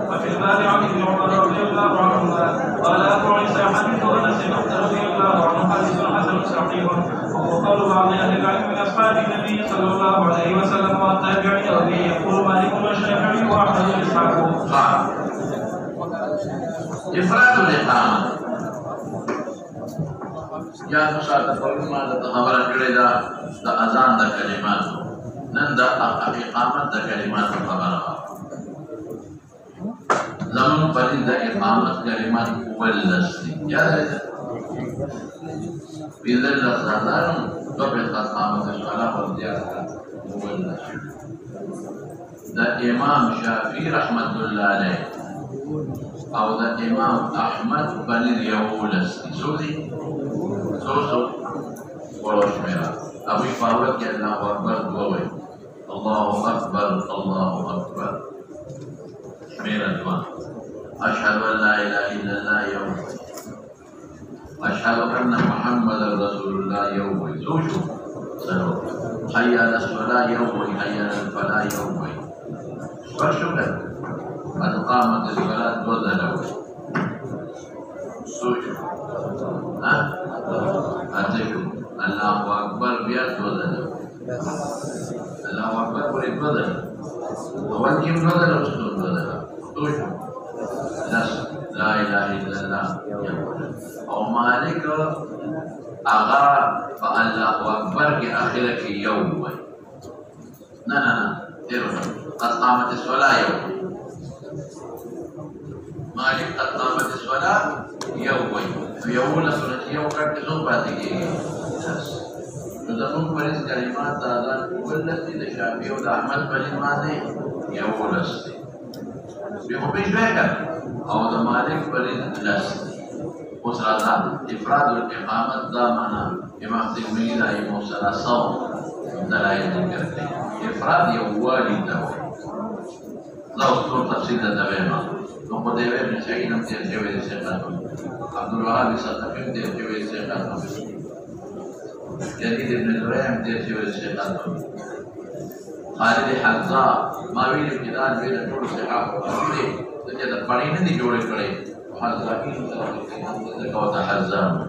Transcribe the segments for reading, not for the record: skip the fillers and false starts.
وفي الباب عن ابن عمر رضي الله عنهما قال ابو عيسى حديث انس رضي الله عنه حديث حسن صحيح وهو قول بعض اهل العلم من اصحاب النبي صلى الله عليه وسلم والتابعين وبه يقول مالك والشافعي واحمد واسحاق. افراد الاقامه یا تاسو فرما د خبره کړې ده د اذان د کلمات نن د اقامت د کلمات خبره زمون پرې د اقامت کلمات ولستی یا بيدل الزادان طبق اقامت الصلاه والزياده ولستی د امام شافعي رحمت الله علیه او د امام احمد بن ولستی سودی سوسو ولوش میرا ابي فاروق کے اللہ اکبر دعوے الله اکبر میرا دعا اشهد ان لا اله الا الله يوم اشهد ان محمد رسول الله يوم سوشو سلو حي على الصلاه يوم حي على الفلاح يوم وشكر قد قامت الصلاه وذلوا سوشو اتشو الله اکبر بیا وذلوا الله اکبر پوری بدل اول کیم بدل او څو بدل سوشو لا اله الا الله او مالک اغا فالله اکبر کے آخر کی یوم نا تیرو قد قامت الصلاة یوم مالک قد قامت الصلاة یوم یوم سنت یوم کرتے سو باتیں کی نظام پر اس کلمات آزاد ولستی د شافعی و د احمد کلمات یوم لستی بیخو پیش بیکر او د مالک پر لستی اس راضا افراد الاقامت دا مانا امام ترمذی رحمہ ثلاثہ دلائل ذکر کرتے افراد یوالی دوائی لا اصول تفصیل دوائی نو خدیوه ابن سعید هم تیر جوید سے قاتل عبدالوهاب صدقیم تیر جوید سے قاتل جدید ابن زرعی هم تیر جوید سے قاتل خالد حضا ماویل ابتداد بید ٹوڑ سے قاتل دنیا دا پڑی ندی جوڑے کڑے وتحزم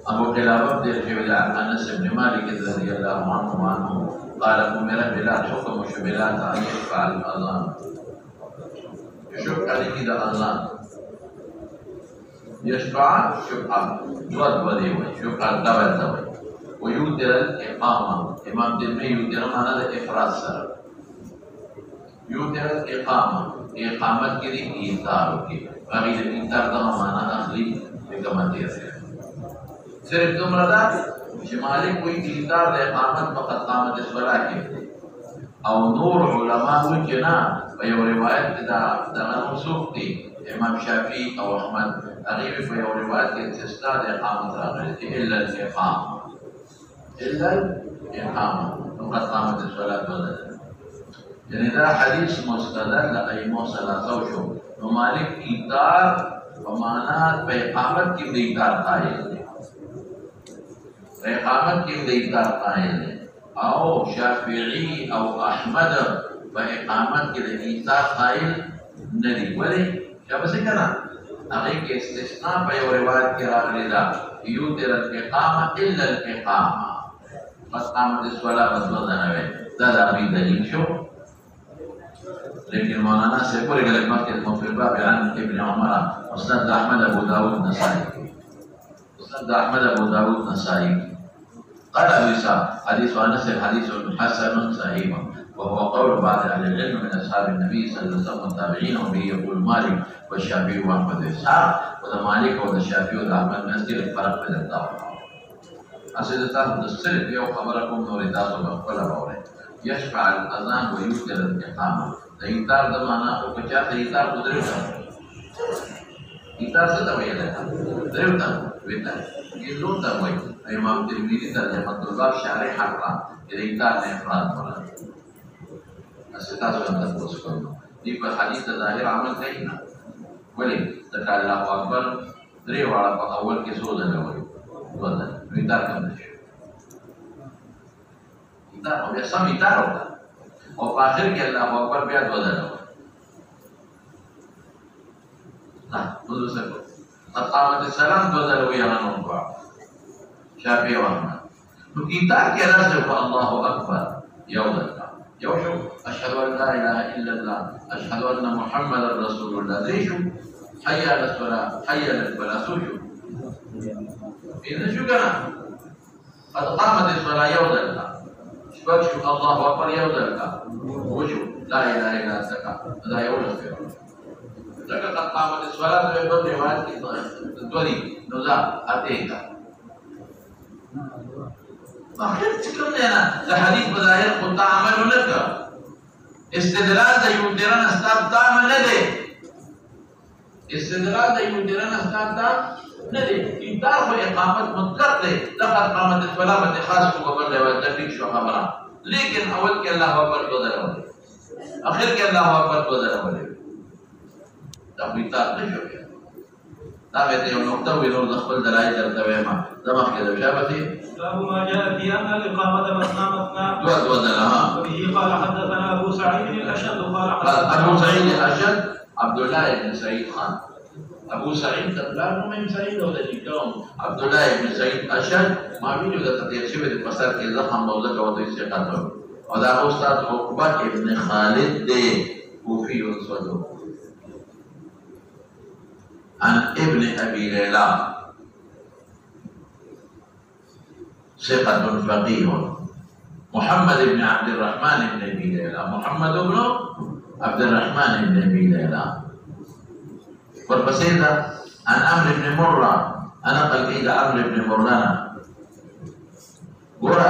أبو كلابة بن أنس بن مالك رضي الله عنه قال أمر بلال حكم شبلات أن يشفع الأذان يشفع عليك الأذان يشفع شفعة جواد وديوي شفعة دبل دوي ويوتر الإقامة إمام تلمي يوتر معنى الإفراد سر يوتر الإقامة إقامة كده إيثار كده کمی د انتر دا معنا اخلي بکمن دي صرف تمرا دا چې مالک کوئی انتر د اقامت فقط قامت الصلاه کې او نور علما وایي چې نه په یو روایت دا منسوخ دي امام شافعي او احمد هغه په یو روایت کې استثناء د اقامت راغلي الا الاقامه فقط قامت الصلاه بدل یعنی دا حدیث مستدل لائمه ثلاثه شو نو مالک ایثار ومانا په اقامت کې د ایثار قائل دی په اقامت کې د ایثار قائل دی او شافعی او احمد په اقامت کې د ایثار قائل نه دی ولی چې څه کړه هغه کې استثناء په یو روایت کې راغلی دا یوتر الاقامه الا الاقامه پس قامت الصلاه بدل نه وي دا د دلیل شو لیکن مولانا سے پورے کلمات کے مفربہ بیان ابن عمر استاد احمد ابو داود نسائی قال ابو اسحاق حديث انس حديث حسن صحيح وهو قول بعض اهل العلم من اصحاب النبي صلى الله عليه وسلم والتابعين وبه يقول مالك والشافعي واحمد واسحاق وذا مالك وذا الشافعي وذا احمد نسل الفرق بين الدعوه اسئلتان السلف يوم خبركم نور تاسو ولا باور يشفع الاذان ويوتر الاقامه ایثار د معنا او کچا ایثار گزرے ایثار سے تو یہ ہے درتا ویتر یہ زور تر ہوئی امام ترمذی ترجمہ الباب شارح حقا ریتار نے افراد بولا استا سنت پوس کرنا دی پر حدیث ظاہر عمل کئی نا ولی تکا اللہ اکبر درے والا پا اول کے سو دن ہوئی دوزن ویتار کم نشو ویتار ہو گیا سم ویتار ہوگا اور آخر کے اللہ اکبر بیا دوزن ہوئی منذ سكر قد قامت السلام بدل ويانا نوبا شافي واحنا نكيتار كذا سوف الله اكبر يوضك يوشو اشهد ان لا اله الا الله اشهد ان محمد رسول الله ليشو حي على الصلاه حي على الفلاح سوشو اذا شو كان قد قامت الصلاه يوضك شبكشو الله اكبر يوضك وشو لا اله الا انت لا يوضك لکه قد قامت الصلاه په دغه روایت کې دوری نوزا اته اخر څه نه ده حدیث بظاهر خود عمل لك استدلال د یو درن استاد دا نه ده استدلال د یو درن استاد دا نه ده انکار خو اقامت مطلق ده لقد قامت الصلاه د خاص کو خبر روایت د شو خبره لیکن اول کې الله اکبر بدل اخر کې الله اکبر بدل تقویتات نشو کیا دا بیتے یو نقطہ ہوئی نور دخل دلائی درتا ویما دماغ کے دبشابتی باب ما جاء في أن الإقامة مثنى مثنى دو دلها وبه قال حدثنا أبو سعيد الأشد قال أبو سعيد الأشد عبد الله بن سعيد خان أبو سعيد تبلار من سعيد وده جيكم عبد الله بن سعيد الأشد ما بينه ده تطير شبه ده بسر کے زخم موضع وده سيقاته وده أستاذ عقبة ابن خالد ده کوفی صدوق عن ابن أبي ليلى ثقة فقيه محمد بن عبد الرحمن بن أبي ليلى محمد بن عبد الرحمن بن أبي ليلى والبسيطة عن عمرو بن مرة أنا قال إذا عمرو بن مرة ورا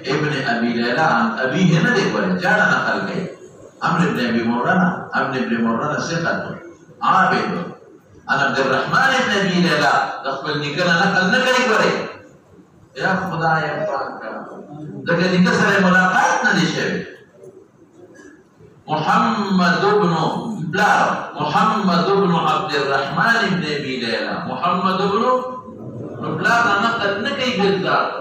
ابن أبي ليلى عن أبيه ندك ولا جاء نقل كي عمرو بن أبي مرة عمرو بن مرة ثقة عابد أنا عبد الرحمن بن أبي ليلى دخل نكنا نقل نكري كري يا خدا يا پاک لكن نكسر ملاقات ندي شيء محمد بن عبد الرحمن بن أبي ليلى محمد بن بلار نقل نكي بالذات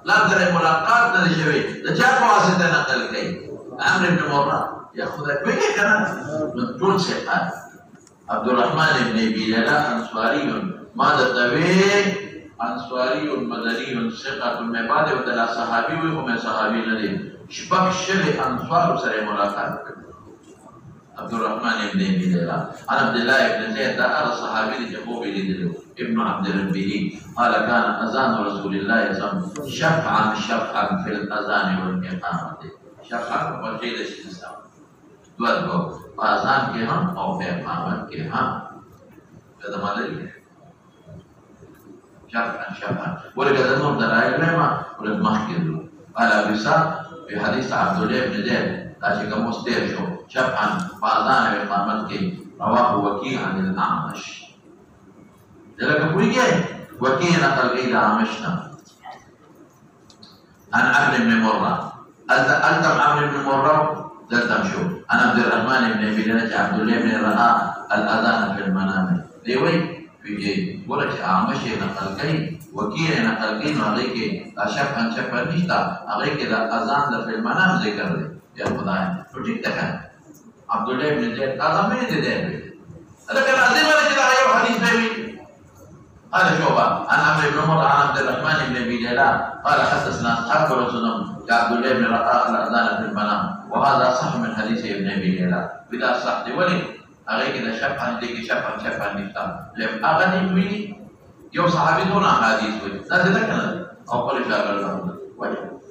لا ترى ملاقات ندي شيء لجاء واسطة نقل كي عمرو بن مرة يا خدا كيف كان من طول شيء عبد الرحمن بن أبي ليلى أنصاري ماذا تبي أنصاري مدني ثقة من بعد وتلا صحابي وهم صحابي الذي شبك شل أنصار سر ملاقات عبد الرحمن بن أبي ليلى عن عبد الله بن زيد أرى صحابي جابوه بليدلو ابن عبد ربه قال كان أذان رسول الله صلى الله عليه وسلم شفعا في الأذان والإقامة شفعا وجيل الإسلام دو آزان کے ہم اور اقامت کے ہم کہتا مالي شفعا ولقد نور دلائل لما ولد مخكذو قال بسا في حديث عبد الله بن زيد تاشي كمستير شو شفعا فآذان اقامت کے رواه وكيع عن الأعمش جلك کوئی گئے وكيع نقل إلى عمشنا عن عبد بن مرة ألتم عبد بن مرة دلتم شو أنا عبد الرحمن بن أبي ليلى عبد الله بن رأى الأذان في المنام ليوي في جي ورش عمشي نقل كي وكيع نقل كي وعليك شفعا نشتا عليك الأذان في المنام ذكر يا خداي فجيك تكن عبد الله بن زيد هذا من يدري هذا كان عظيم ولا كذا أيوه حديث بيبي هذا شوفا عن عمرو بن مرة عن عبد الرحمن بن أبي ليلى قال حدثنا أصحاب رسول الله عبد الله بن رأى الأذان في المنام وهذا صح من حديث ابن أبي ليلى بدا صح ولي أغيك إذا شفعا ديك شفعا نفتا لم أغني مني يوم صحابي دون حديث لا تذكرنا أو قل شاء الله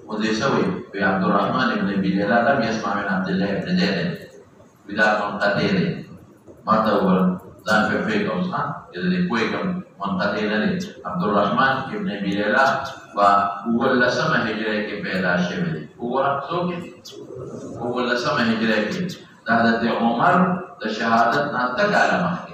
وزي سوي في عبد الرحمن بن أبي ليلى لم يسمع من عبد الله بن زيد بدا منقدر ما تقول ذان في فيك أوصان إذا لكويكم منقدر عبد الرحمن بن أبي ليلى وهو اللي سمع هجريك بيدا شبه هو اللي سمع هجريك حضرت عمر ده شهادت ناتك على مخي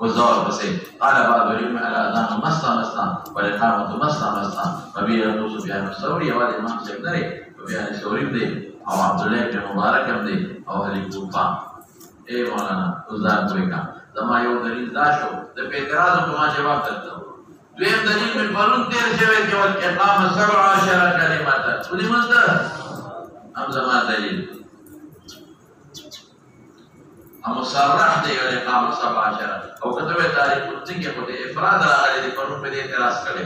وزار بسي قال بعض العلم على أذان مسنا والإقامة مسنا فبي أبو سفيان الثوري والإمام سيدنا سفيان الثوري دي أو عبد الله بن مبارك دي أو أهل الكوفة إيه مولانا وزار بويكا لما يو دليل داشو ده في اعتراض ما جواب کرتا ہوں دویم دلیل من فرون تیر شوی کہ والإقامة 17 كلمات ودي مصدر هم زمان دلیل مصرح دی الإقامة 17 او كتبه تاریخ الدنيا کو دے افراد راغلی دی فرون پہ دے اعتراض کرے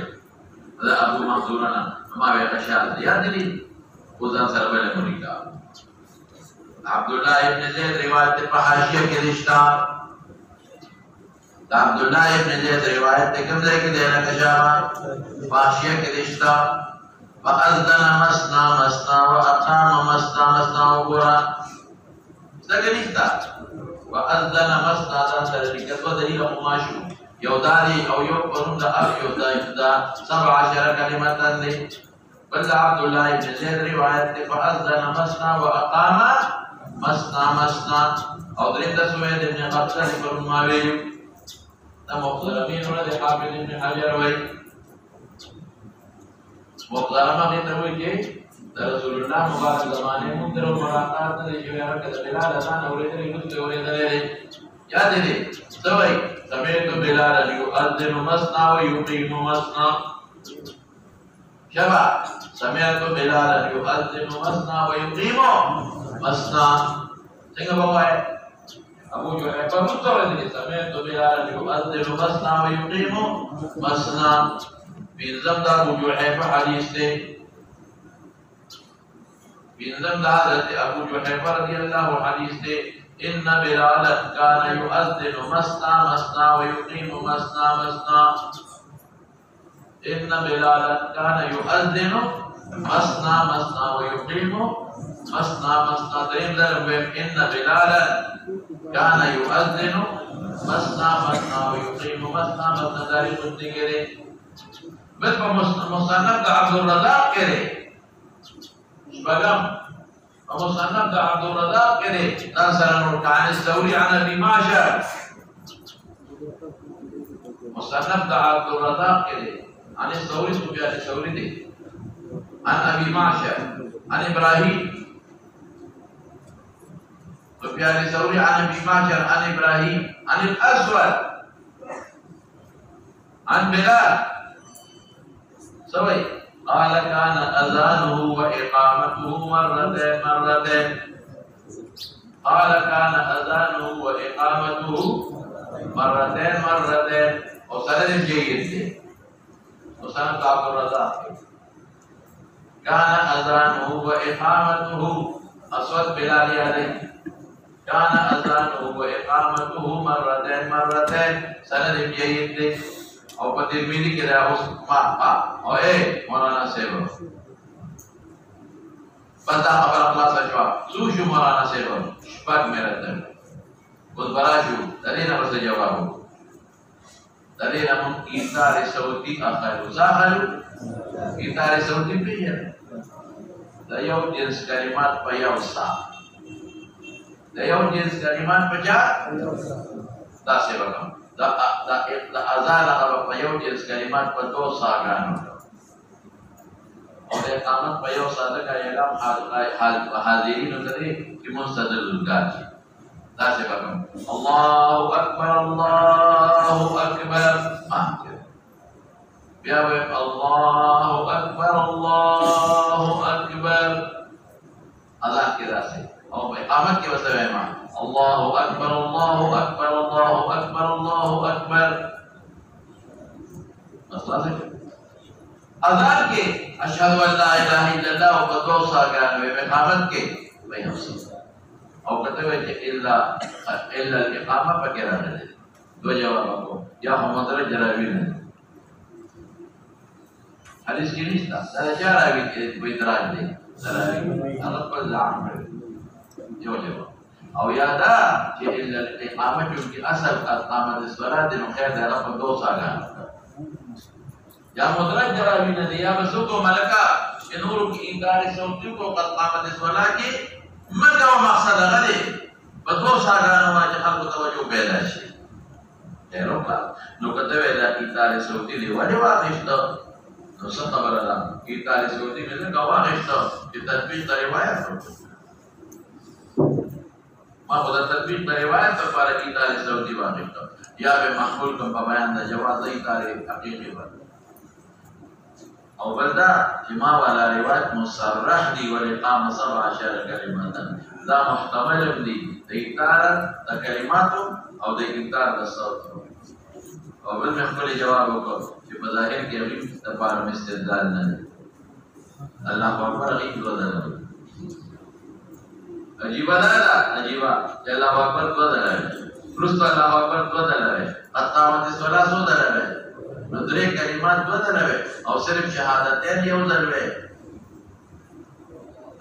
هذا ابو منصورنا ما بے اشار یاد دی وزن سر بل امریکا عبداللہ ابن زید روایت پر حاشیہ کے رشتہ عبداللہ ابن زید روایت کم دے کے دینا کشاما حاشیہ کے رشتہ فأذن مسنا وأقام مسنا وقرا سكنيتا وأذن مسنا ذلك ودليل قماشو يوداري أو يقرن أو يودا 17 كلمة لي بل عبد الله بن زيد رواية فأذن مسنا وأقام مسنا أو دريد سويد بن قتل فرم ماويو مختلفين ولد حافظ بن حجر وي مختلفة قيتوي كي رسول الله مبارك زمانه مندر ومراقات نے جو ہے کہ بلال اذان اورے نے لطف اورے نے یاد ہے سوئی سمعت بلال يؤذن مسنا ويقيم مسنا شبع سمعت بلال يؤذن مسنا ويقيم مسنا څنګه بوای ابو جو ہے پر مستورد نے سمعت بلال يؤذن مسنا ويقيم مسنا بنظم دا ابو جو ہے حدیث سے بنظم دا حضرت ابو جحیفہ رضی اللہ حدیث سے ان بلال كان يؤذن مسنا ويقيم مسنا ان بلال كان يؤذن مسنا ويقيم مسنا درين ذلك ان بلال كان يؤذن مسنا ويقيم مسنا ذلك الذكر بس مصنف عبد الرزاق کرے بلغم ومصنف عبد الرزاق كده ناصر عن الثوري عن ابي معشر مصنف عبد الرزاق كده عن الثوري سفيان الثوري ده عن ابي معشر عن ابراهيم سفيان الثوري عن ابي معشر عن ابراهيم عن الاسود عن بلال سوي قال كان اذانه واقامته مرتين قال كان اذانه واقامته مرتين وسند جيد وسند عبد الرزاق كان اذانه واقامته اسود بلال عليه كان اذانه واقامته مرتين سند جيد او ترمذی کے روایت او مولانا صاحب بندہ خبر اللہ سچوا سوشو مولانا صاحب شپاک میرا تن خود براشو دلینا بس جواب دلینا من ایثار صوتی اخرو ساخرو ایثار صوتی پیجن دا یو جنس کلمات پا یو سا دا یو جنس کلمات پا چا دا سے بکم دا ازال اغا پا یو جنس کلمات پا 2 ساگانو اور اقامت پا یو سا دکا اعلام حاضرین اتدری کی مستدل الگار چی دا سے بکم اللہ اکبر بیاوے اللہ اکبر اذان کی دا سے اور اقامت کی وسط ہے ماں اللہ اکبر مسئلہ سے اذان کے اشہد ان لا الہ الا اللہ و قدو ساگان میں اقامت کے بھئی ہم سب اور کہتے ہوئے کہ الا الاقامہ پکے رہنے دے 2 جواب آپ کو یا محمد جراوی نے حدیث کی نہیں تھا جراوی کے بیتراج دے حضرت پر زعام ہے جو جواب او یادا کہ الا الاقامہ چونکہ اصل اقامت الصلاة دنو خیر دے رب 2 ساگان یا مدرج جراوی نے دیا بسو کو ملکہ کہ نورو کی انکار سوتیو کو قد قامت الصلاة کی مکہ و مقصد غلی بدو ساگانو واجه خلق توجه پیدا شي خیرو کا نو کته ویلا ایثار صوتی دی وجه واغشتو نو څه خبره ده ایثار صوتی مې څنګه واغشتو چې تطبیق د روایت ما په تطبیق د روایت لپاره ایثار صوتی واغشتو یا به محمول کوم په بیان د جواز ایثار حقیقي ورته او بلدا جما والا روایت مصرح دی والاقامه 17 کلمات دا محتمل دی ایثار د کلماتو او د ایثار د صوت او بل محمل جواب وکړو چې په ظاهر کې هم د پاره استدلال نه الله اکبر غیب بدل عجیب ده عجیب الله اکبر بدل رست الله اکبر بدل اقامت الصلاه بدل درې کلمات بدل او صرف شهادتين یو ځل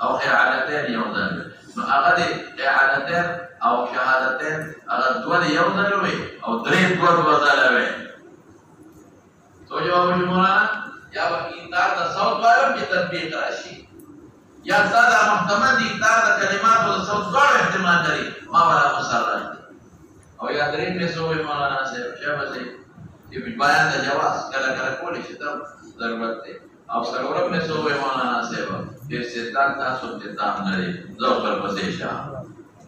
او اعادتين یو ځل نو هغه دي اعادتين او شهادتين هغه دوه یو ځل او درې دوه ځل تو جواب مولانا یا ایثار د صوت وایو چې تطبیق راشي یا ساده محتمل دي ایثار د کلمات او صوت ډول احتمال لري ما ولا مصرح او یا درې په سوې مولانا صاحب شابه صاحب یہ بیان کا جواز کلا کولی شي ته ضرورت دی او سرورم نے سوې مولانا صاحب چې ستان تاسو ته تام لري زو پر پسې شه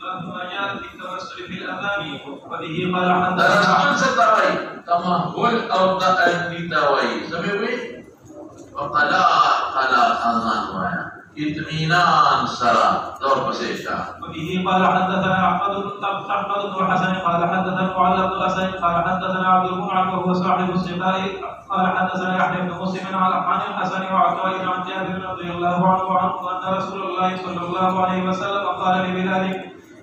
ما جاء في التوسل في الاذان وبه قال حدثنا رسول ستوي كما هو او تأني توي سمعوا وقلا اذان وایا اطمینان سرا دور پسیشا وبه قال حدثنا احمد بن حسن قال حدثنا معل بن الاسد قال حدثنا عبد المنعم وهو صاحب السقاء قال حدثنا يحيى بن مسلم عن الحسن وعطاء عن جابر رضي الله عنه ان رسول الله صلى الله عليه وسلم قال لبلال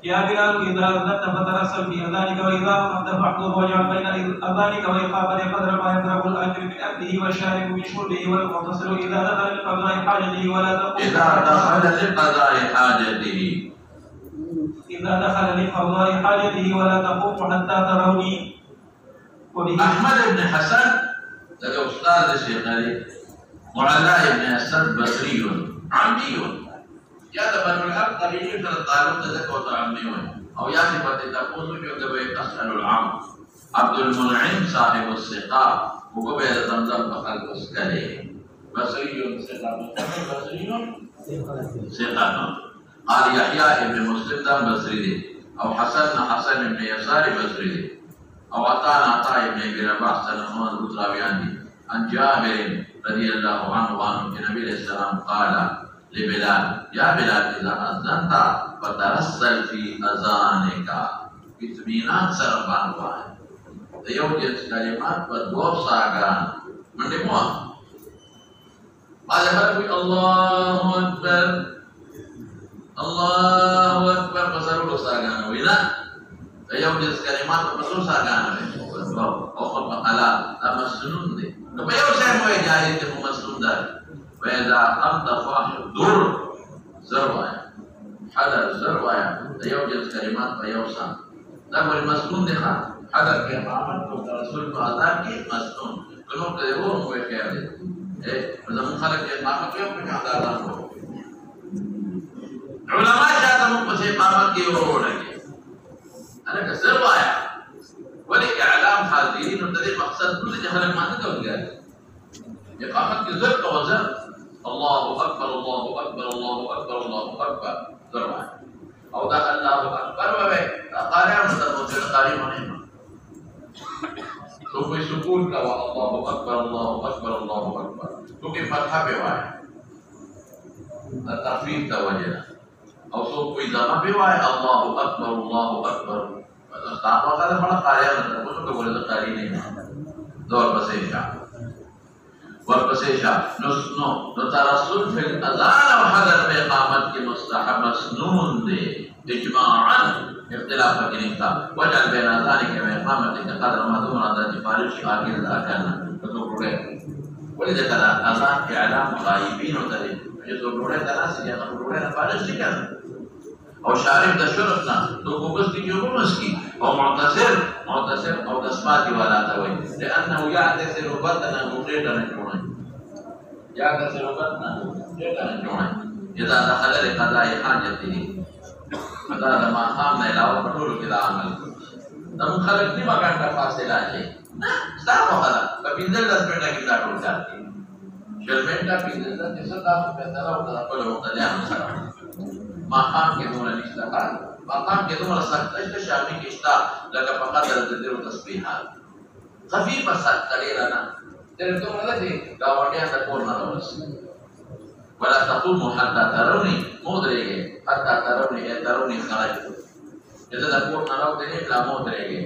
يا بلال اذا اذنت فترسل في اذانك واذا قمت فاحضر واجعل بين اذانك واقامتك قدر ما يضرب الاجر من اكله والشارب من شربه والمغتسل اذا دخل لقضاء حاجته ولا تقوم اذا دخل لقضاء حاجته ولا تقوم حتى تروني احمد بن حسن لك استاذ الشيخ علي معلى بن اسد بصري عمي یا د بنو الحق قبیله سره تعلق د کوته عمي وي او یا چې پته تاسو جو د وې اسال العام عبد المنعم صاحب السقاء وګو به زمزم په خلق وسکره بصري سقاء قال يحيى ابن مسلم دا بصري دي او حسن ابن يسار بصري او عطاء ابن ابي رباح سنه الراويان دي عن جابر رضي الله عنه عن النبي عليه السلام قال لبلال يا بلال اذا اذنت فترسل في اذانك اطمینان سره باندې د یو د کلمات په دوه ساګان منډه مو ماذا الله اکبر الله اکبر بسرو ساګان وینا د یو د کلمات په څو ساګان او خپل حالا دا مسنون دي نو په یو ځای مو جاری ته مسنون ده وإذا قمت فاحضر زروايا حضر زروايا د یو د کلمات په یو ساګان دا ول مسنون دي حضر کې امامت کو رسول په آداب کې مسنون کلو ته ورو مو خیر دي زمون خلک کې امامت یو په آداب نه علماء شاته مو په امامت کې ورو لګي انا كزروايا ولي اعلام حاضرين وتدي مقصد كل جهل ما تقول اقامت زر وزر الله اكبر الله اكبر الله اكبر الله اكبر زروايا او دا الله اکبر وې قارئ متوجه قاری باندې تو کوئی سکون کا الله اکبر الله اکبر الله اکبر تو کې فتحه به وای تخفیف توجه او سو کوئی ځما به وای الله اکبر الله اکبر تاسو هغه په قارئ متوجه کو ولې قاری نه دور پسې شا ورپسې شا نو ترسل فی الاذان او حضر اقامت کې مستحب مسنون دی اجماعا اختلاف کې نشته وجعل بين ذلك واقامت قدر ما دون عدد فارغ شاکر ادا کرنا تو ګورې ولې دا کړه اذان اعلام غایبین او تدې چې تو ګورې دا ناس یې ګورې نه فارغ شي او شارب د شرف نه تو کوبس کی جو مسکی او معتذر او دسمات والا ته وي لانه يعتذر بدنا مغيدا نجونا يعتذر بدنا مغيدا نجونا اذا دخل لقضاء حاجته فدا ما خام نه علاوه ټول کې دا عمل نو خلک دې مګانټه فاصله شي نه ستاسو خلا په بيندل د سپېټا کې دا ټول ځي شرمنټا بيندل د څه تاسو په تاسو په خپل مقتدیان سره مقام کې دومره نشته مقام کې دومره سخت نشته شامي کې شته لکه په قدر د دې تسبیحات خفيف سخت کړي نه تر دومره ده چې گاونډیان د کور نه راوځي ولا تقوم حتى تروني مودريږي حتى تروني خرج اذا د کور نه راوځي لا مودريږي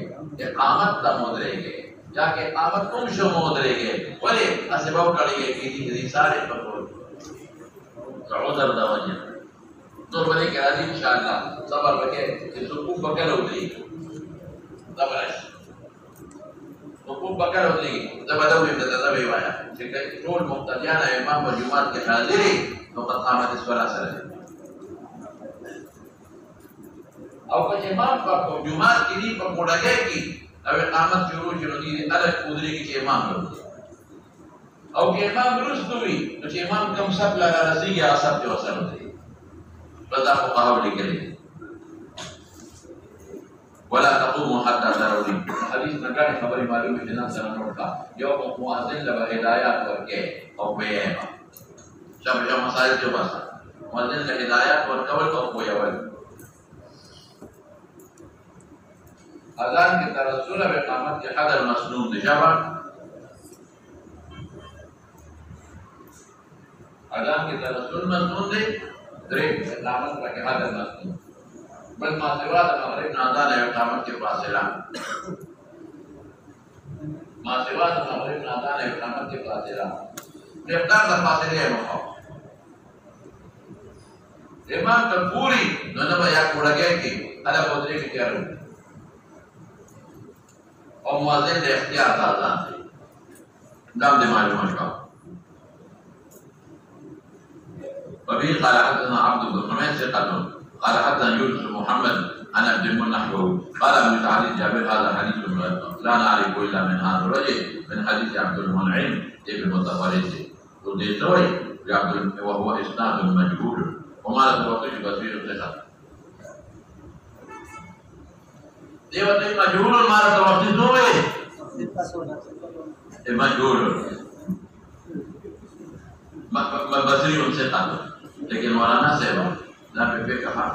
اقامت ته مودريږي یا کې اقامت کوم شو مودريږي ولې اسباب کړي کې دي سارے په کور عذر دا وجه تو بنے کہ انشاءاللہ صبر وکے کہ سکوت بکر ہوتی صبر ہے سکوت بکر ہوتی جب ادوی متدوی وایا کہ ټول مقتدیان امام و جماعت کے حاضری تو قامت اس ولا سره او کہ امام کو جماعت کی دی په کوډه کی او اقامت شروع شروع دي الګ پودری کی چې امام او کہ امام رستوی نو چې امام کم سب لگا رسی یا سب جو اثر ہوتی بدا فقهاء لكلي ولا تقوموا حتى تروني حديث نگانے خبر معلوم ہے جناب سره نوٹا یو مؤذن له ہدایت ورکے او بیان شب جو مسائل جو بس مؤذن له ہدایت ورکول او بیان اذان کے ترسل و اقامت کے حضر مسنون دي شبا اذان کے ترسل مسنون دي دریم اقامت کا کہ حاضر مسنون بل ما سوا د مغرب نادان اقامت کے فاصلہ ما سوا د مغرب نادان اقامت کے فاصلہ مقدار د فاصلے ہے مخاو امام کا پوری نو یا کوڑگے کی الا پودری کی کیا رو اور مؤذن دے اختیار آزاد دم دے معلومات کا وبه قال حدثنا عبد بن حميد ثقة قال حدثنا يونس بن محمد عن عبد المنعم نحوه قال ابن تعالى جابر هذا حديث لا نعرف الا من هذا الرجل من حديث عبد المنعم ابن متفرس وديتوي عبد وهو اسناد مجهول وما له توقيت بصير ثقة دیوتے مجهول ما له توقيت هو مجهول بصير ثقة لیکن مولانا صاحب دا په کہا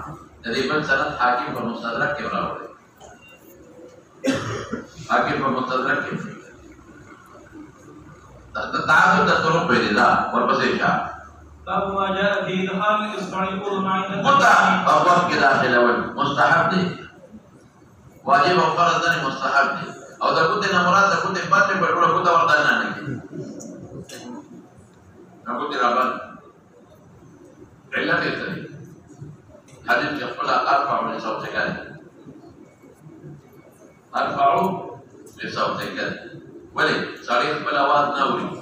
jadi bel sanad hakim per mustadrak ke berawe hakim per mustadrak ke ta'addud turuk beda berapa sih باب ما جاء في إدخال الإصبع الأذن عند متعة أو كده خلوي مستحب دي واجب أو فرض ده مستحب دي أو ده كنت نمرات ده كنت باتي بقول كنت وردنا نجي أنا كنت رابط علة كتير حديث يقول أرفع لصوتك أرفع لصوتك ولي صريح بالأواز نوري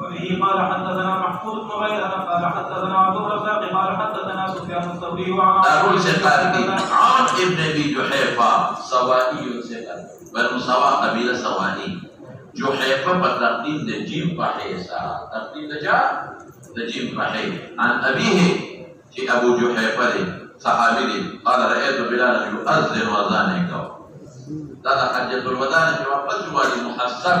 وفيه قال حدثنا محفوظ بن غيلان قال حدثنا عبد الرزاق قال حدثنا سفيان الثوري وعن أبو سقاطي عن ابن أبي جحيفة سوائي سقاطي بل سوا قبيلة سواني جحيفة بتقديم دجيم بحيسا تقديم دجيم بحي عن أبيه في أبو جحيفة صحابي قال رأيت بلال يؤذن وأذانك هذا حجة الوداع في وقت جوال محسن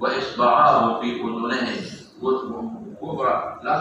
وإصبعاه في أذنه كبرى لا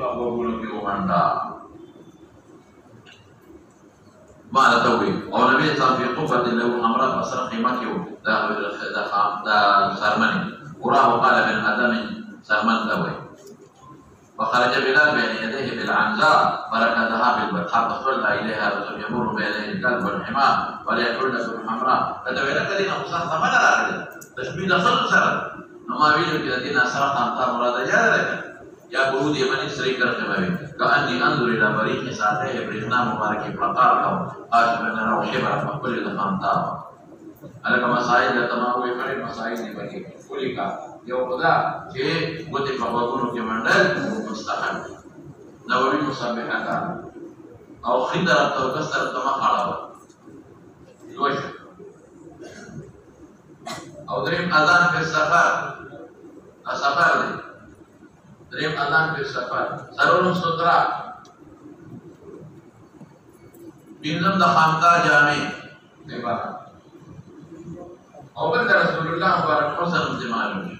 بقول في ومندا ما لا توي أو نبي صار في قبة له حمراء بصر قيمته ده سرمني وراه قال من آدم سرمن توي وخرج بلال بين يديه بالعنزاء فركضها بالبطحاء فصلى إليها رجل يمر بين يديه الكلب والحمار وليحل الحمراء فتبين الذين خصصت من الآخر تشبيه صلى سر نما ویلو کې دینه سره خامتا مراد یاد راځي یا برود یمنی سری کرتے ہوئے کأني انظر الى بريق ساته برهنا مبارک فقار کا آشبنا روشی برا مقبل خامتا الک مسائل تمام وی کړي مسائل دی بګي کلی کا یو خدا چې ګوتې په وګونو کې منډل مستحب نووي مصابحه او خدر تو کسر تما خاړه دوش او دریم اذان په سفر دی دریم اذان په سفر سرون سترا بینم د خامتا جامع عبارت او بل رسول الله مبارک حسن استعمال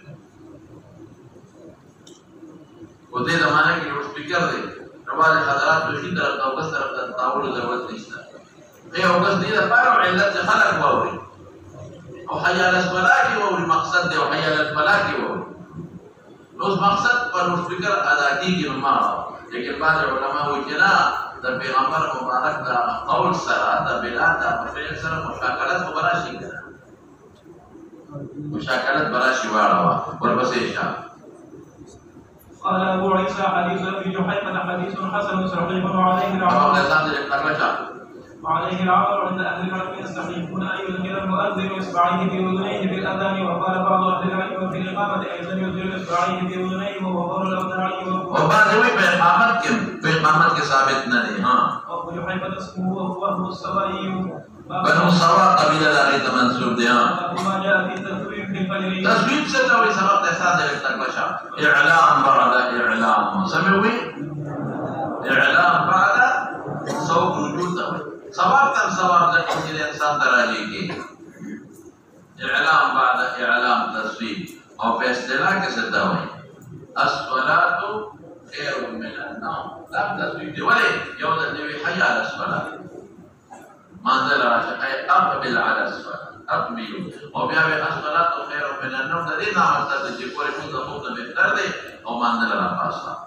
و دې زمانه کې لوډ سپیکر دی رواج حضرات په شي طرف او بس طرف ته تاول ضرورت نشته ای او بس دې لپاره علت خلق ووري او حي على الصلاه کې ووري مقصد دی او حي على الفلاح کې ووري نو مقصد پر لوډ سپیکر ادا کیږي نو ما لیکن بعض علماء وایي چې نه د پیغمبر مبارک دا قول سره د بلاد د فعل سره مشاکلت خبره شي مشاكلة براشي واروا والبسيشة قال أبو عيسى حديث أبي جحيفة حديث حسن صحيح وعليه العمل عند أهل العلم يستحيلون أن يدخل المؤذن إصبعيه في أذنيه بالأذان وقال بعض أهل العلم في الإقامة أيضا يدخل إصبعيه في أذنيه وهو قول الأوزاعي وبعد في إقامة ثابت نهي أبو جحيفة اسمه وهو السوائي بنو سوا قبيلة داري تمنسوب دي ما جاء في التسويب في الفجر تسويب ستوي سبب تحساد التكبشة إعلام بعد إعلام سمعوي إعلام بعد صوب وجود توي سبب تم سبب ذكر الإنسان تراجيكي إعلام بعد إعلام تسويب أو في استلاك ستوي الصلاة خير من النوم لم تسويب دي ولي يوم النبي حي على الصلاة منزل راشقه اقبل على الصلاة اقبل وبيابي الصلاة خير من النوم الذي نعمل تدجي قولي من ضغوط بهتر دي او منزل راشقه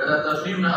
kada tasrif na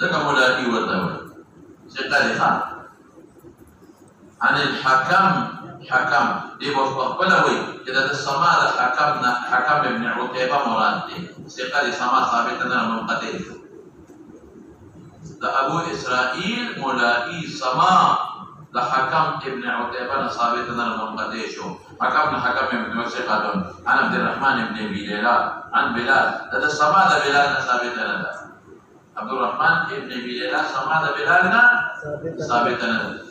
ذكر ملاقي والدواء سيقالها عن الحكم حكم دي بقبلوي كده السماء حكمنا حكم ابن عتيبة مرادي سيقالي سماء ثابتنا منقطع ده أبو إسرائيل ملاقي سماء ده حكم ابن عتيبة ثابتنا منقطع شو حكمنا حكم ابن وسيقالون عن عبد الرحمن ابن أبي ليلى عن بلال ده السماء ده بلال ثابتنا ده عبد الرحمن ابن ابي ليلى سمع بلالنا ثابتنا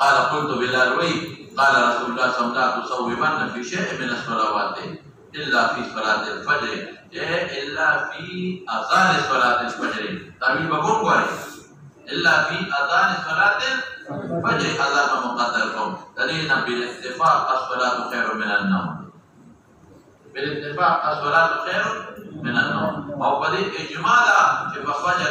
قال قلت بلال وي قال رسول الله صلى الله عليه وسلم تصوبن في شيء من الصلوات الا في صلاه الفجر الا في اذان صلاه الفجر تابي بقول قال الا في اذان صلاه الفجر اذان مقدر قوم دليلنا بالاتفاق الصلاه خير من النوم بالاتفاق الصلاه خير من النوم او بدي اجماع في فجر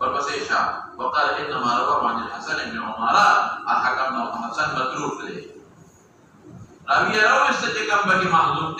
والبس إشاء وقال إنما رواه عن الحسن بن عمر أحكمنا حسن متروك له راوي راوي استجكم بكي محذوف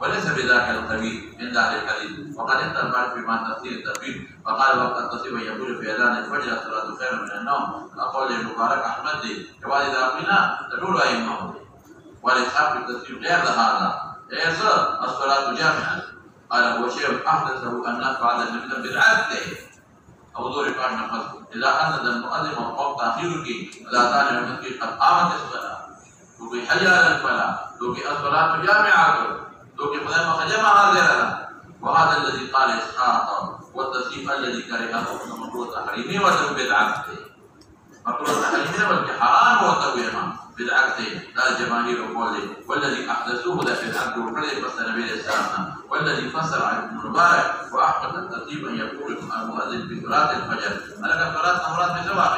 وليس بذاك الخبير من ذاك الحديث وقد انتظر في ما تفسير التفسير وقال وقد تصيب يقول في اذان الفجر الصلاه خير من النوم اقول المبارك احمد دي جواز اذا قلنا تدور ائمه والاسحاق في التفسير غير هذا ليس الصلاه جامعه قال هو شيء احدثه الناس بعد النبي بالعاده او دور قال نفس اذا اذن المؤذن وقام تاخيره اذان المسجد قد قامت الصلاه وفي حي على الفلاح وفي الصلاه جامعه وفي قدام خجمه هذا وهذا الذي قال اسحاق والتصريف الذي كرهه مكروه تحريمي وتم بالعكس مكروه تحريمي بل حرام وتوهما بالعكس لا الجماهير قوله والذي احدثوه ذا في العبد والفرد فسر به الاسلام والذي فسر عن ابن مبارك واحمد الترتيب ان يقول المؤذن في صلاه الفجر انا صلاه مراد بجواب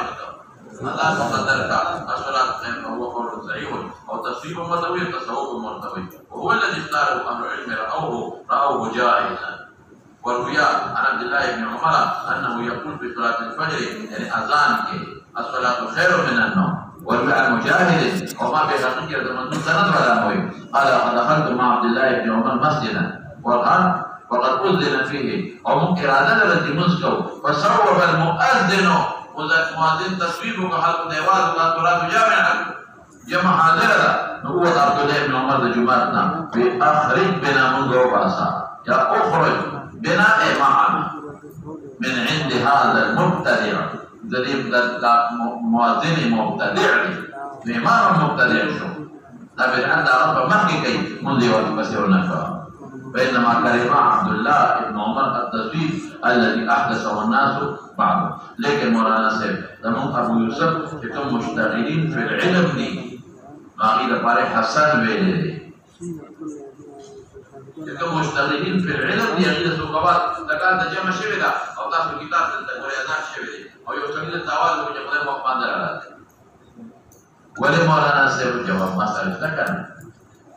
الله مقدر کا الصلاة خير وهو قول صحيح أو تصويب متوي تصوب مرتوي وهو الذي اختاره أهل العلم رأوه جائزا. وروي عن عبد الله بن عمر أنه يقول في صلاة الفجر يعني أذان کے الصلاة خير من النوم. وروي عن مجاهد وما بحقيقة من سند ولا نوي قال دخلت مع عبد الله بن عمر مسجدا وقد أذن فيه أو ممكن هذا الذي مسكو فصوب المؤذن مؤذن تصويبه كحلق ديوال الله تراب جامعا جمع حاضر هو عبد الله بن عمر جمعتنا بأخرج بنا منذ باسا يا أخرج بنا معنا من عند هذا المبتدع ذلك مؤذن مبتدع إمام مبتدع شو لكن عند رب مكي كي منذ وقت بسيرنا بينما كرم عبد الله بن عمر التصويب الذي أحدثه الناس بعده. لكن مولانا صاحب تمام أبو يوسف كم مشتغلين في العلم دي ما قيل باري حسن ويلي كم مشتغلين في العلم دي قيل سوقات تكاد تجمع شبدا أو تاسو كتاب تقريزان شبدا أو يوصل التوال وجمع وقت على ولي مولانا صاحب جواب ما سألتكن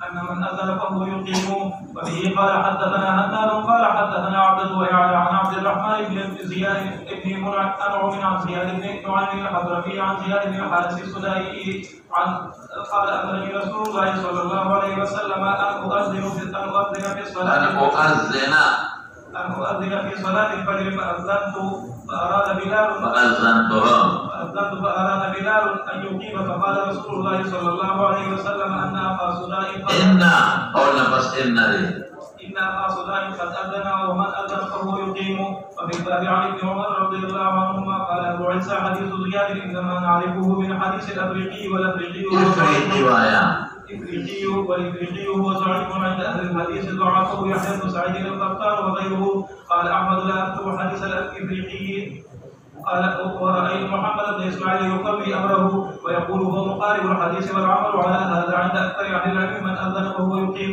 أن من أذن فهو يقيم. وبه قال حدثنا هنان قال حدثنا عبد ويعلى عن عبد الرحمن بن زياد بن أنعم عن زياد بن نعيم الحضرمي عن زياد بن الحارث السدائي قال أمرني رسول الله صلى الله عليه وسلم أن أؤذن في الصلاة في صلاة الفجر فأذنت فأراد بلال أن يقيم فقال رسول الله صلى الله عليه وسلم أن أخا صداء إن أخا صداء قد أذن ومن أذن فهو يقيم. وفي الباب عن ابن عمر رضي الله عنهما قال أبو عيسى حديث زياد إنما نعرفه من حديث الأفريقي والأفريقي والإفريقي هو ضعيف عند أهل الحديث ضعفه يحيى بن سعيد القطان وغيره. قال أحمد لا أكتب حديث الإفريقي. قال ورأيت محمد بن إسماعيل يقوي أمره ويقول هو مقارب الحديث والعمل على هذا عند أكثر أهل العلم من أذن وهو يقيم.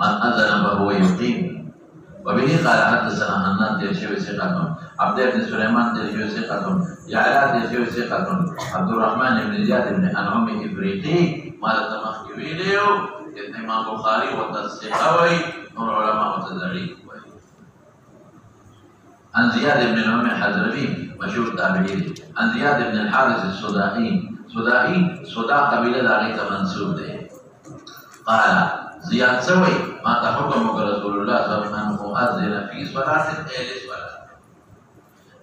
من أذن فهو يقيم. وبه قال حدثنا هنان تيشيو ثقة عبد بن سليمان تيشيو ثقة يعلى تيشيو ثقة عبد الرحمن بن زياد بن أنعم إفريقي مال تمخيويليو إمام بخاري والتسقوي من علماء التدريب. عن زياد بن أنعم الحضرمي مشهور تابعي عن زياد بن الحارث السدائي صداع قبيلة عليه منسوب ده قال زياد سوي ما تحكم رسول الله صلى الله عليه وسلم مؤذن في صلاة الصلاة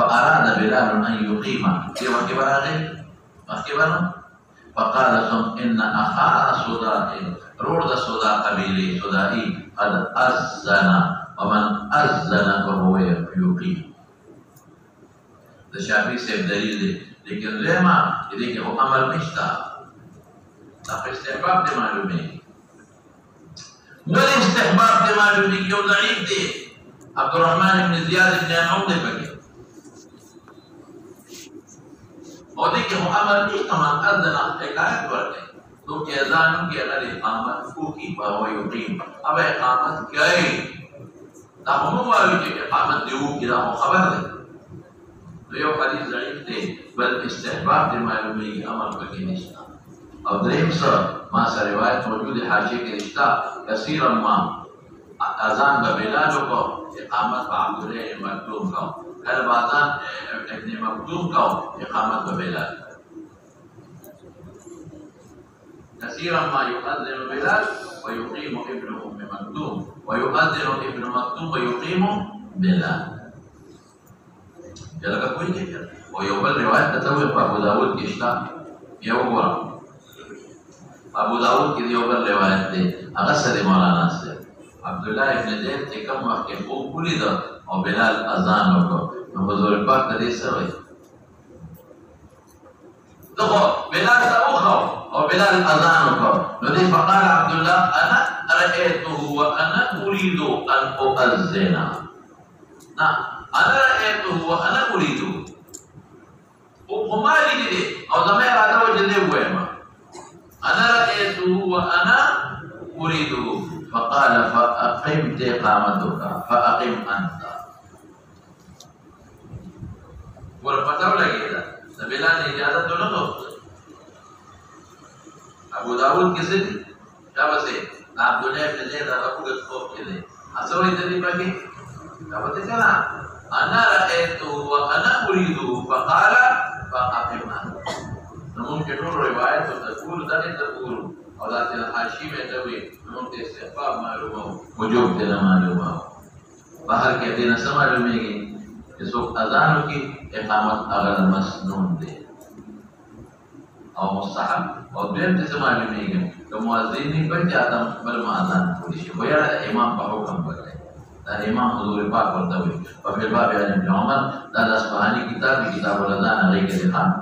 فأراد بلال أن يقيم فقال ثم إن أخانا صدائي رود صدا قبيلي صدائي قد أذن ومن أذن فهو يقيم. الشافعي سيف دليل دي لیکن لما دې کې هو عمل نشته دا استحباب دې معلومي ولې استحباب دې معلومي کې یو ضعیف دی عبد الرحمن بن زياد بن عون دې پکې او دې کې هو عمل نشته من اذن حکایت ورته تو کې اذان کې اگر اقامت کو کی باو یقین اب اقامت کوي دا هم وایي چې اقامت دیو کې دا خبر ده یو حدیث ضعیف دی بل استحباب دی معلومی عمل پکې نشته او دریم سره ما سره روایت موجود حاشیه کې رشتہ کثیر ما اذان به بلال کو اقامت به عبد الله مکتوم کو کله اذان ابن مکتوم کو اقامت به بلال كثيرا ما يؤذن بلال ويقيم ابن ام مكتوم ويؤذن ابن مكتوم ويقيم بلال جلګه کوي کې او یو بل روایت ته وي په ابو داود کې شته یو ګور ابو داود کې یو بل روایت دی هغه سره مولانا سره عبد الله ابن زید چې کوم وخت کې خوب ولید او بلال اذان وکړ نو حضور پاک دې سره وي دغه بلال سره او بلال اذان وکړ نو دې فقال عبد الله انا رايته وانا اريد ان اؤذن انا رايته وانا اريد وما لي او زما اراده وجلې وایم انا رايته وانا اريد فقال فاقم اقامتك فاقم انت ورپتاو لګیدا د بلال اجازه ته نه غوښته ابو داود کې څه دا وسه عبد الله بن زید هغه په خوب کې دی اسوي دې پکې دا وته کنا انا رايته وانا اريد فقال فاقم انت نو کې ټول روایت او تقول دغه تقول او دا چې حاشیه مې ته وي نو ته استحباب معلومه وجوب دې معلومه بهر کې دې نه معلومېږي چې څوک اذان وکي اقامت اگر مسنون دی او مستحب او دیم څه معلومېږي چې مؤذن نه پټ آدم بل اذان کوي شي ویا امام په حکم ورته دا امام حضور پاک ورته وي په باب ابن عمر دا اصفهاني کتاب الاذان علیه السلام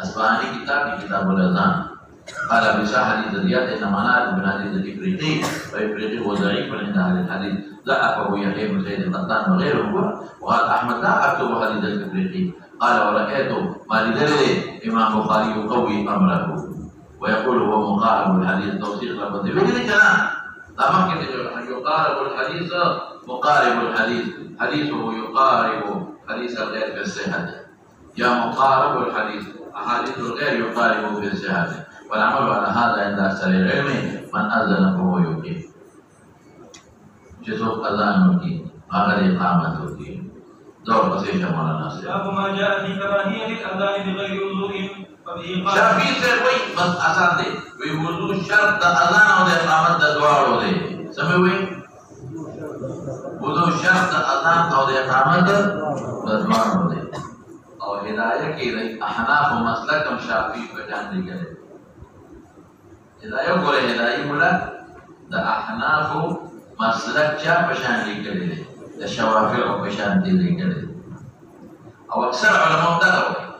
اصفهاني کتاب الاذان قال بشا حديث زياد ان مناعه بن حديث الافريقي والافريقي هو ضعيف عند اهل الحديث ضعفه يحيى بن سعيد القطان وغيره وقال احمد لا اكتب حديث الافريقي قال ورأيت ما لدليل امام بخاري يقوي امره ويقول هو مقارب الحديث توثيق لفظه وجد كلام تمام يقارب الحديث مقارب الحديث حديثه يقارب حديث الغير في الصحه يا مقارب الحديث احاديث الغير يقارب في الصحه والعمل على هذا عند اكثر العلم من اذن فهو يقيم جزء اذان وكي اگر اقامت وكي دور بسيط مولانا سے باب ما جاء في كراهيه الاذان بغير وضوء شافعی سے کوئی بس آسان دے کوئی وضو شرط اذان اور اقامت دعاؤ دے سمجھ ہوئی وضو شرط اذان اور اقامت دعاؤ دے اور ہدایت کی احناف و مسلک ہم شافعی کو جان لے گئے ہدایت بولے ہدایت بولا دا احناف مسلک چا پشان لے گئے دا شوافع و پشان لے گئے اور اکثر علماء دا ہوئے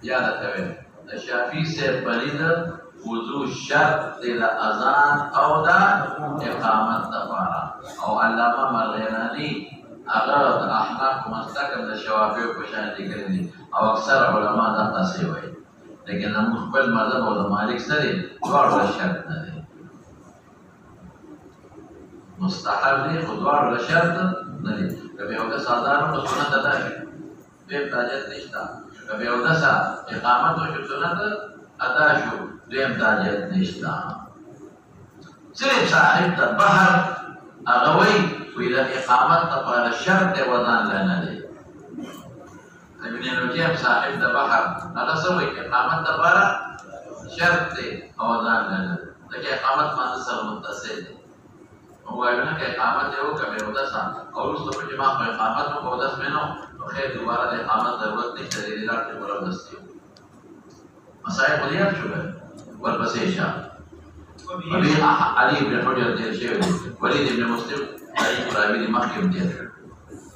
یاد کوي د شافعي سے پرید وضو شرط د اذان او د اقامت لپاره او علامه مرغنانی هغه د احناف مسلک د شوافع په شان دي کړی او اکثر علما دا تاسو وایي لیکن هم خپل مذهب او د مالک سره ډول شرط نه دي مستحب دي خو ډول شرط نه دي کله یو د ساده او سنت ادا شي به تاجت نشته کبھی اودسا اقامت و سنت ادا شو دیم تاجت نشتا صرف صاحب تا بحر اغوی ویدہ اقامت تا پار شرط وزان لینا دے ابن نجیم صاحب تا بحر اغسوی اقامت تا پار شرط وزان لینا دے لیکن اقامت مانسر متصل دے وایو نه کې اقامت یو کبه ودسا او رسو په جما په اقامت او ودس مینو وخير دوباره الاقامه ضرورت نشته د دې لار چې ولودستي مسائل قضیات شوه والبسيشة وبه علي بن حجر دير شيخ وليد بن مسلم ضعيف رابي مخيم دير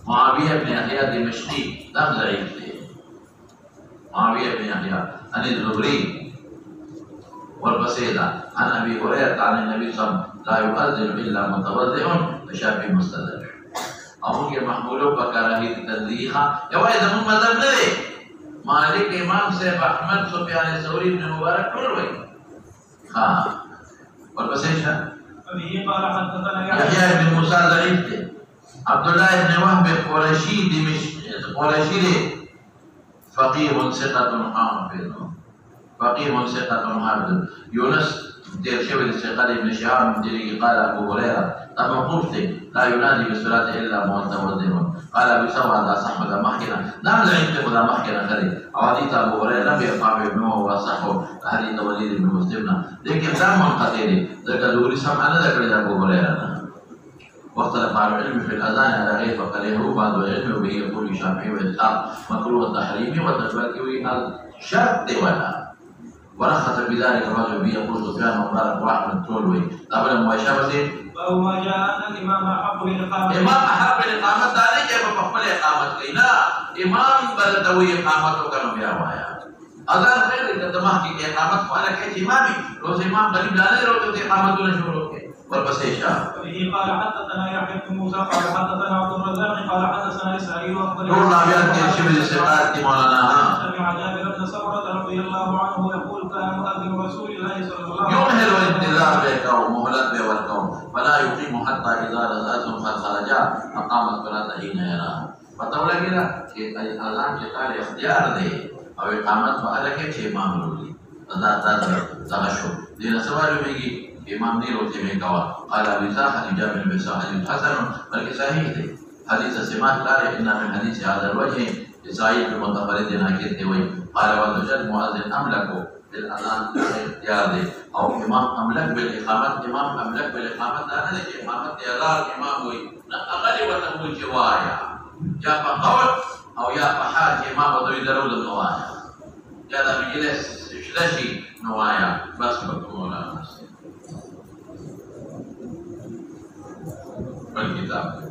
معاوية بن يحيى دمشقي دم ضعيف دير معاوية بن يحيى عن الزهري والبسيطة عن أبي هريرة عن النبي صلى الله عليه وسلم لا يؤذن إلا متوضئ فشافي مستدرك أمور محمولو بكراهية تدريخا يوائد من مذهب نري مالك امام صاحب احمد سفيان الثوري بن مبارك كل ها والبسيشة يحيى بن موسى ضعيف عبد الله بن وهب قرشي فقيه ثقة حافظ فقيه ثقة حافظ يونس دير شبه الثقة ابن شهاب من قال أبو هريرة طب قلت لا ينادي بالصلاة إلا متوضئ قال بسوى هذا صح ولا محكنا نعم ضعيف ولا محكنا خري حديث أبو هريرة لم يقع ابنه وصحه حديث وليد بن مسلم لكن دام منقطعين ذكر دوري سمعنا ذكر أبو هريرة واختلف على العلم في الأذان على غير فقاله بعض العلم وبه يقول الشافعي وإسحاق مكروه التحريم والتبكي الشرط ولا ورخص بذلك الرجل به يقول سفيان ومبارك واحمد تولوي قبل مباشرة أو ما جاء أن الإمام أحب للإقامة إمام أحب للإقامة ذلك فقبل إقامة لا إمام بلدوي إقامته كانوا بيروايا أذان خير كتماه كي إقامة وأنا كيت إمامي روز إمام قريب لا روز إقامة نشوره والبسيشة به قال حدثنا يحيى بن موسى قال حدثنا عبد الرزاق قال حدثنا إسرائيل نورنا بيان شبه الثقات مولانا سمع جابر بن سمرة رضي الله عنه يقول كان مؤذن رسول الله صلى الله عليه وسلم يمهل الانتظار بك ومهلت به والكون فلا يقيم حتى إذا الأذان قد خرج أقام الصلاة حين يراها فتقول كده الأذان كتاب اختيار ده أو إقامة فعلك شيء معمول هذا تغشو لأن سؤال بيجي إمام نيرو تيميكوا قال أبي ساحة جابر بن حديث حسن بل صحيح حديث سماك لا إن من حديث هذا الوجه سعيد بن متفرد ناكير توي قال وتجد مؤذن أملك بالأذان اختيار أو إمام أملك بالإقامة إمام أملك بالإقامة أنا لك إمامة يلال إمام وي أغلي وتقول جوايا يا فقول أو يا فحاج إمام ودوي درود النوايا يا ذا بجلس شلشي نوايا بس بكمولا الكتاب